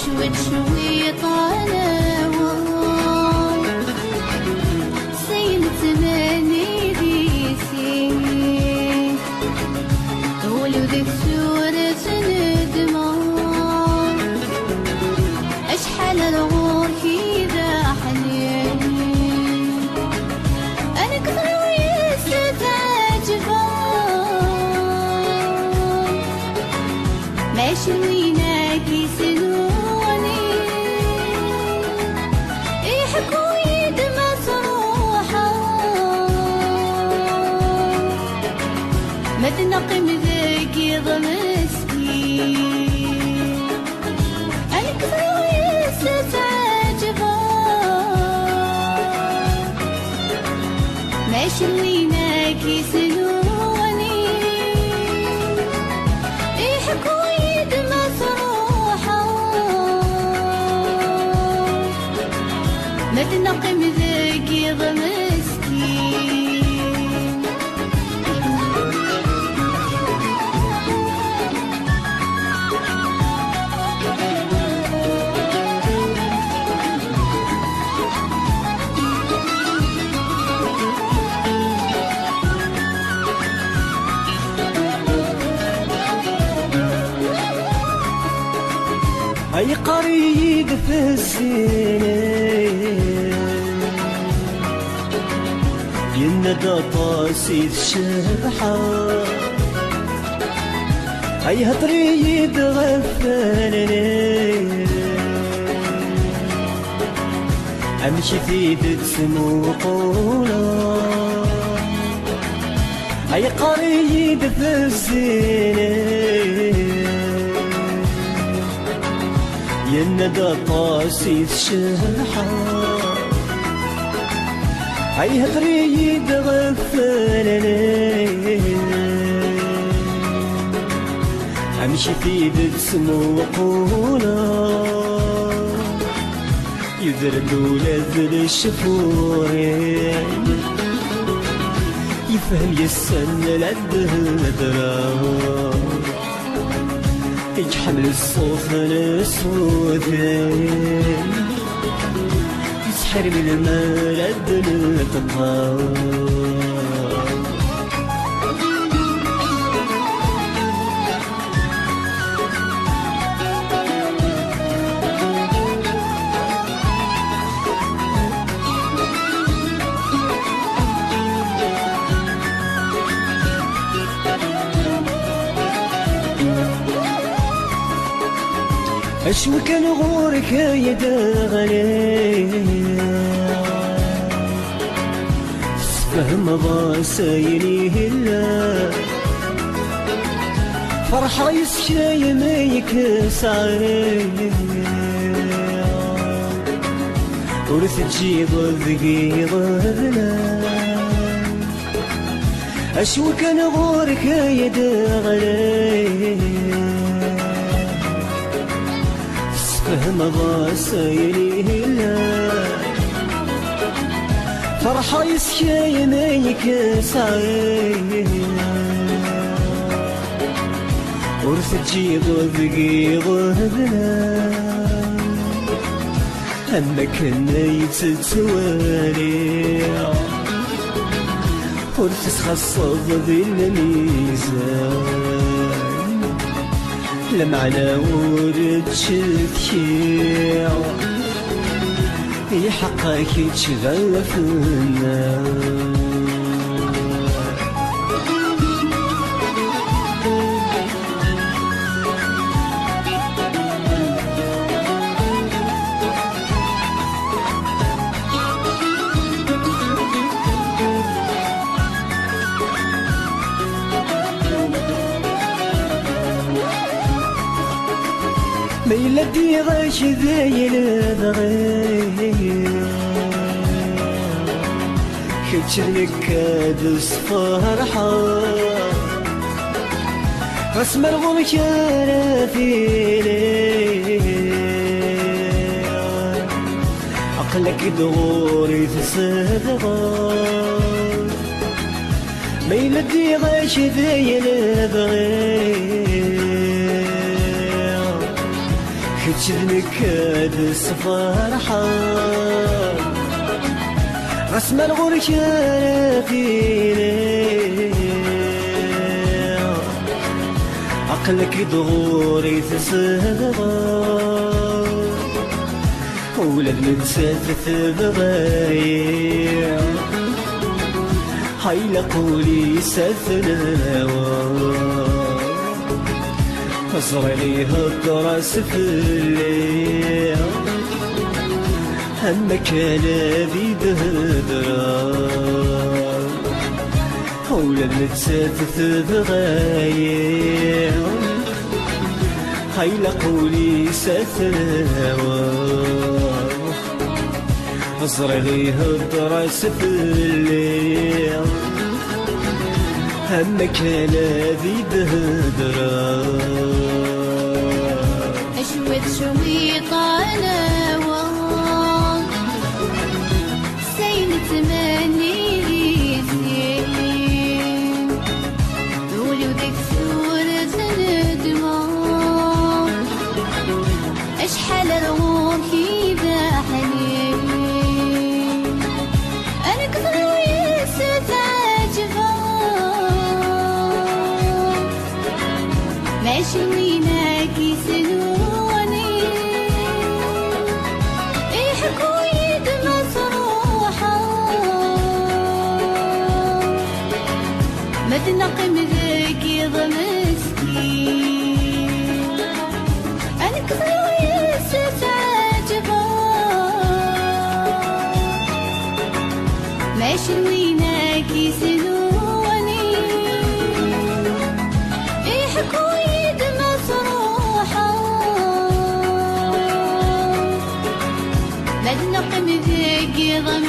شويت شويت طالوا سين تماني ديسين ولو ذيك صورة ندمة أشحال الغور كذا حنين أنا كثر ويست عجبة ماشي وينك يسنوني يحكوا يدمى صروحة ما تنقم ذاك مسكين أنا كثر ويست عجبة ماشي وينك يسنوني يحكوا يدمى صروحة ما تنقم ذاك مسكين أي قريب في الزين يندى طاسي الشبحة أي هطريد غفلني أمشي في دسم وقولا أي قريب في الزين يندى طاسي الشبحة أي هتريد غفلني أمشي في دسم وقولا يذردوا لذل الشفورين يفهم يسن لده الدرا يجحمل الصوف الاسودين يسحر من المرد التقى أشو كان غورك يا داغلي فهم ضاسيني هلا فرحة يسشاي ما يكسعي ورث تجيب الذقيض ذلا أشو كان غورك يا داغلي فهم ضاسيني هلا فرحة يسشاي ما يكسعي ورث تجيب الذقيض ذلا أما كنا يتسوالي ورث تخصص ذي الميزان لمعنا ورد شذكيع يحقك يتشغل في النار ميلتي غاش ذايل الضغير كتشلك كادس فرحة رسم الغم شرفيني عقلك دغوري تصدغ ميلتي غاش ذايل الضغير كتشدنك هاد الصفارحة رسم الغرش فيني عقلك دغوري تصغر ولاد ننسات تبغايا هايلا قولي سثناوى أصري لي هالدراس في الليل همك أنا ذي دهدرا ولاد ننسات تبغايا هايلا قولي سثناوى أصري لي هالدراس في الليل همك أنا ذي دهدرا أشوت شويطانة سين تمني زين دولي وديك صورة ندمة أشحال روحي ذا حنين أنا كثر ويست عجبة ماشي وينك يسلوني يحكوا يد مسروحة ما تنقم ذاك يضم مسكين أنا كثر ويست عجبة ماشي وينك يسلوني يحكوا يد مسروحة ما تنقم ذاك يضم